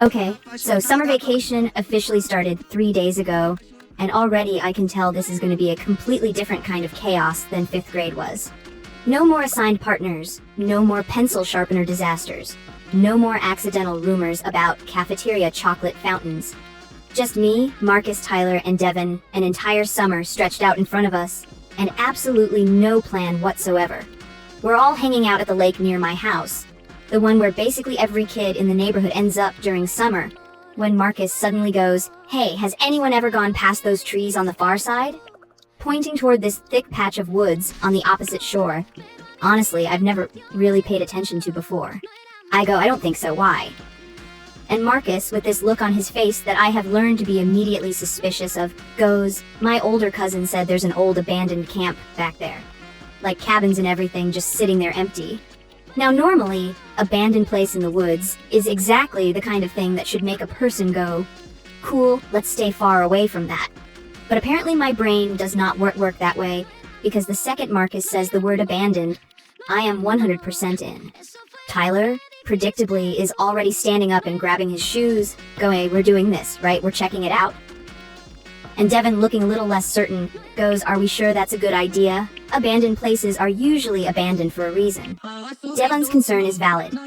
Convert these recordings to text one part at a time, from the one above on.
Okay, so summer vacation officially started 3 days ago, and already I can tell this is going to be a completely different kind of chaos than 5th grade was. No more assigned partners, no more pencil sharpener disasters, no more accidental rumors about cafeteria chocolate fountains. Just me, Marcus, Tyler, and Devin, an entire summer stretched out in front of us, and absolutely no plan whatsoever. We're all hanging out at the lake near my house, the one where basically every kid in the neighborhood ends up during summer, when Marcus suddenly goes, "Hey, has anyone ever gone past those trees on the far side?" Pointing toward this thick patch of woods on the opposite shore. Honestly, I've never really paid attention to before. I go, "I don't think so, why?" And Marcus, with this look on his face that I have learned to be immediately suspicious of, goes, "My older cousin said there's an old abandoned camp back there. Like cabins and everything just sitting there empty." Now normally, abandoned place in the woods is exactly the kind of thing that should make a person go, "Cool, let's stay far away from that." But apparently my brain does not work that way, because the second Marcus says the word abandoned, I am 100% in. Tyler, predictably, is already standing up and grabbing his shoes, going, "Hey, we're doing this, right? We're checking it out." And Devin, looking a little less certain, goes, "Are we sure that's a good idea? Abandoned places are usually abandoned for a reason." Devin's concern is valid.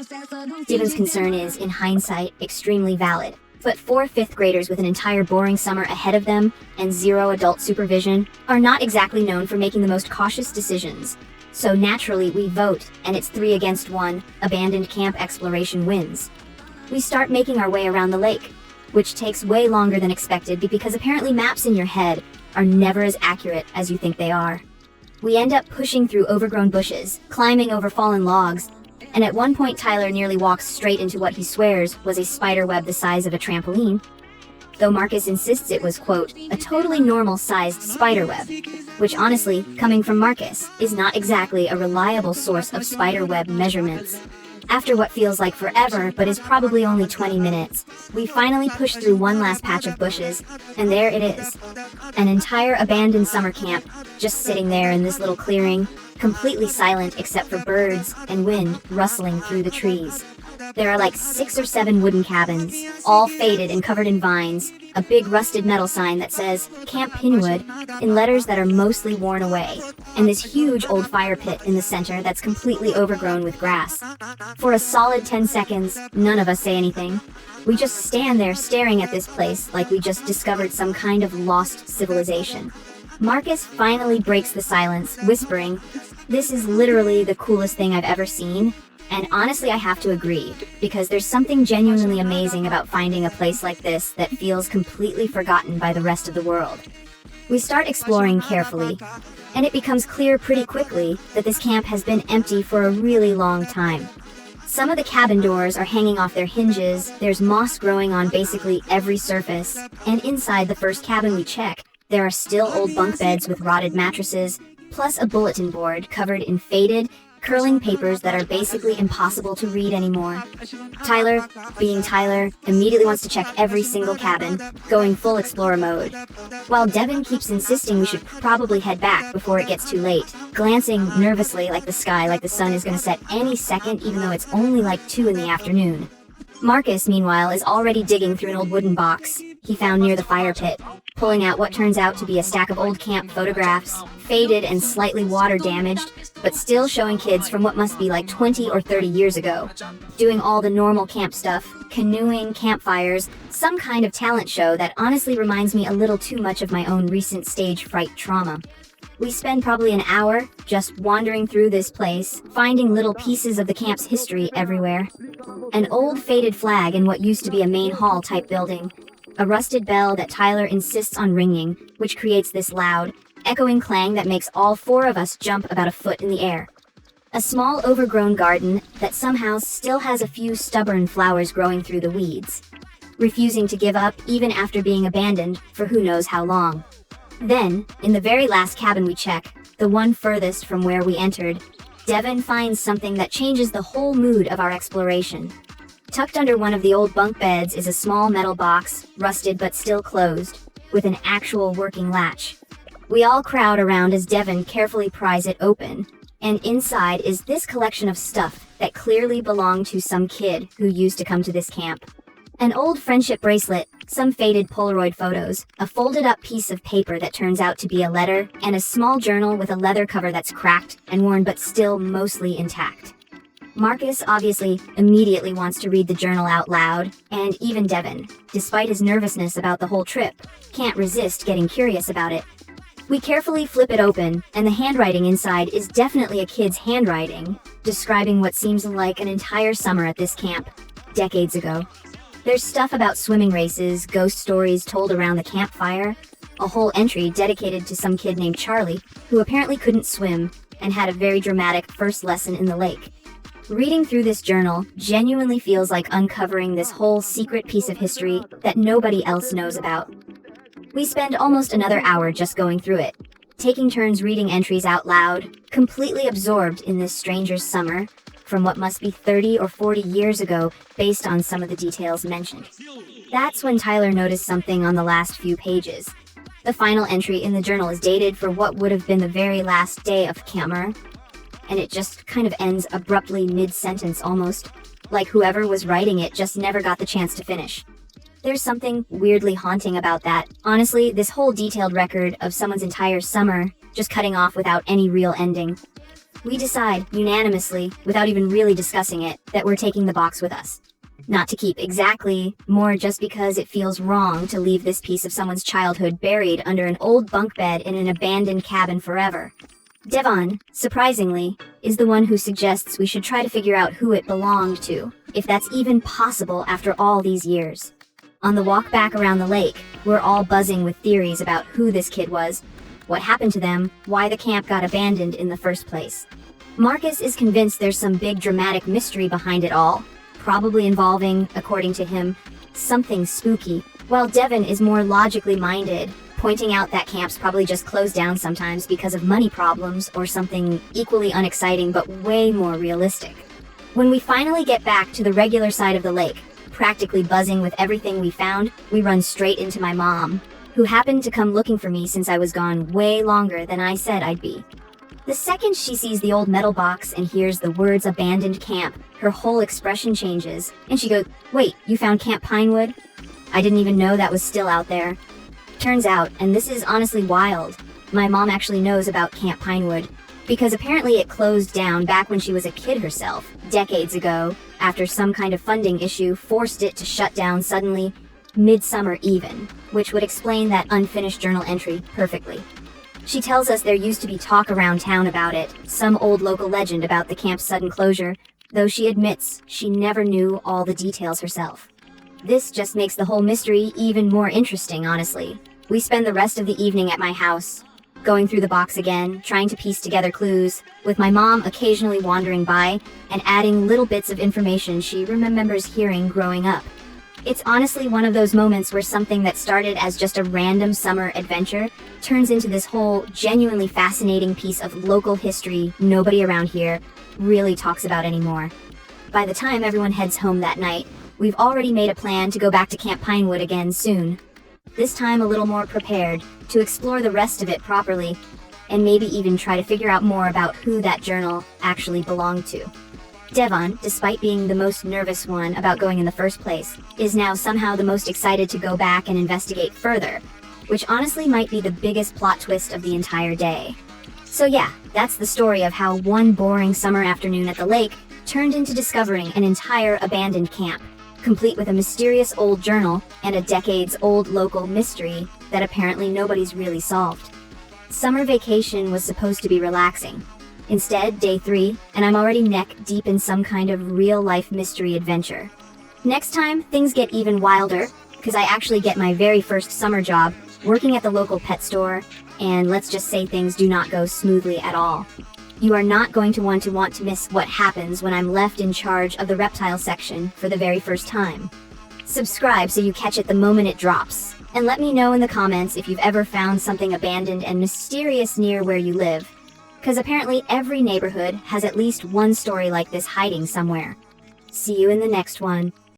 Devin's concern is, in hindsight, extremely valid. But 4 5th graders with an entire boring summer ahead of them and 0 adult supervision are not exactly known for making the most cautious decisions. So naturally we vote, and it's 3 against 1, abandoned camp exploration wins. We start making our way around the lake, which takes way longer than expected because apparently maps in your head are never as accurate as you think they are. We end up pushing through overgrown bushes, climbing over fallen logs, and at one point Tyler nearly walks straight into what he swears was a spider web the size of a trampoline, though Marcus insists it was, quote, "a totally normal-sized spider web," which honestly, coming from Marcus, is not exactly a reliable source of spider web measurements. After what feels like forever, but is probably only 20 minutes, we finally push through one last patch of bushes, and there it is. An entire abandoned summer camp, just sitting there in this little clearing, completely silent except for birds and wind rustling through the trees. There are like 6 or 7 wooden cabins, all faded and covered in vines, a big rusted metal sign that says Camp Pinewood in letters that are mostly worn away, and this huge old fire pit in the center that's completely overgrown with grass. For a solid 10 seconds, none of us say anything. We just stand there staring at this place like we just discovered some kind of lost civilization. Marcus finally breaks the silence, whispering, "This is literally the coolest thing I've ever seen." And honestly, I have to agree, because there's something genuinely amazing about finding a place like this that feels completely forgotten by the rest of the world. We start exploring carefully, and it becomes clear pretty quickly that this camp has been empty for a really long time. Some of the cabin doors are hanging off their hinges, there's moss growing on basically every surface, and inside the first cabin we check, there are still old bunk beds with rotted mattresses, plus a bulletin board covered in faded, curling papers that are basically impossible to read anymore. Tyler, being Tyler, immediately wants to check every single cabin, going full explorer mode, while Devin keeps insisting we should probably head back before it gets too late, glancing nervously like the sky like the sun is going to set any second even though it's only like 2 in the afternoon. Marcus, meanwhile, is already digging through an old wooden box he found near the fire pit, pulling out what turns out to be a stack of old camp photographs, faded and slightly water damaged, but still showing kids from what must be like 20 or 30 years ago, doing all the normal camp stuff, canoeing, campfires, some kind of talent show that honestly reminds me a little too much of my own recent stage fright trauma. We spend probably an hour just wandering through this place, finding little pieces of the camp's history everywhere. An old faded flag in what used to be a main hall type building, a rusted bell that Tyler insists on ringing, which creates this loud, echoing clang that makes all 4 of us jump about a foot in the air. A small overgrown garden that somehow still has a few stubborn flowers growing through the weeds, refusing to give up even after being abandoned for who knows how long. Then, in the very last cabin we check, the one furthest from where we entered, Devin finds something that changes the whole mood of our exploration. Tucked under one of the old bunk beds is a small metal box, rusted but still closed, with an actual working latch. We all crowd around as Devin carefully pries it open, and inside is this collection of stuff that clearly belonged to some kid who used to come to this camp. An old friendship bracelet, some faded Polaroid photos, a folded-up piece of paper that turns out to be a letter, and a small journal with a leather cover that's cracked and worn but still mostly intact. Marcus obviously immediately wants to read the journal out loud, and even Devin, despite his nervousness about the whole trip, can't resist getting curious about it. We carefully flip it open, and the handwriting inside is definitely a kid's handwriting, describing what seems like an entire summer at this camp, decades ago. There's stuff about swimming races, ghost stories told around the campfire, a whole entry dedicated to some kid named Charlie, who apparently couldn't swim and had a very dramatic first lesson in the lake. Reading through this journal genuinely feels like uncovering this whole secret piece of history that nobody else knows about. We spend almost another hour just going through it, taking turns reading entries out loud, completely absorbed in this stranger's summer, from what must be 30 or 40 years ago based on some of the details mentioned. That's when Tyler noticed something on the last few pages. The final entry in the journal is dated for what would have been the very last day of Camp, and it just kind of ends abruptly mid-sentence almost, like whoever was writing it just never got the chance to finish. There's something weirdly haunting about that. Honestly, this whole detailed record of someone's entire summer just cutting off without any real ending. We decide, unanimously, without even really discussing it, that we're taking the box with us. Not to keep exactly, more just because it feels wrong to leave this piece of someone's childhood buried under an old bunk bed in an abandoned cabin forever. Devon, surprisingly, is the one who suggests we should try to figure out who it belonged to, if that's even possible after all these years. On the walk back around the lake, we're all buzzing with theories about who this kid was, what happened to them, why the camp got abandoned in the first place. Marcus is convinced there's some big dramatic mystery behind it all, probably involving, according to him, something spooky, while Devin is more logically minded, pointing out that camps probably just close down sometimes because of money problems or something equally unexciting but way more realistic. When we finally get back to the regular side of the lake, practically buzzing with everything we found, we run straight into my mom, who happened to come looking for me since I was gone way longer than I said I'd be. The second she sees the old metal box and hears the words abandoned camp, her whole expression changes, and she goes, "Wait, you found Camp Pinewood? I didn't even know that was still out there." Turns out, and this is honestly wild, my mom actually knows about Camp Pinewood, because apparently it closed down back when she was a kid herself, decades ago, after some kind of funding issue forced it to shut down suddenly, midsummer even, which would explain that unfinished journal entry perfectly. She tells us there used to be talk around town about it, some old local legend about the camp's sudden closure, though she admits she never knew all the details herself. This just makes the whole mystery even more interesting, honestly. We spend the rest of the evening at my house, going through the box again, trying to piece together clues, with my mom occasionally wandering by and adding little bits of information she remembers hearing growing up. It's honestly one of those moments where something that started as just a random summer adventure turns into this whole genuinely fascinating piece of local history nobody around here really talks about anymore. By the time everyone heads home that night, we've already made a plan to go back to Camp Pinewood again soon. This time a little more prepared to explore the rest of it properly, and maybe even try to figure out more about who that journal actually belonged to. Devon, despite being the most nervous one about going in the first place, is now somehow the most excited to go back and investigate further, which honestly might be the biggest plot twist of the entire day. So yeah, that's the story of how one boring summer afternoon at the lake turned into discovering an entire abandoned camp, complete with a mysterious old journal and a decades-old local mystery that apparently nobody's really solved. Summer vacation was supposed to be relaxing. Instead, day 3, and I'm already neck deep in some kind of real-life mystery adventure. Next time, things get even wilder, because I actually get my very first summer job, working at the local pet store, and let's just say things do not go smoothly at all. You are not going to want to miss what happens when I'm left in charge of the reptile section for the very first time. Subscribe so you catch it the moment it drops, and let me know in the comments if you've ever found something abandoned and mysterious near where you live. Because apparently every neighborhood has at least one story like this hiding somewhere. See you in the next one.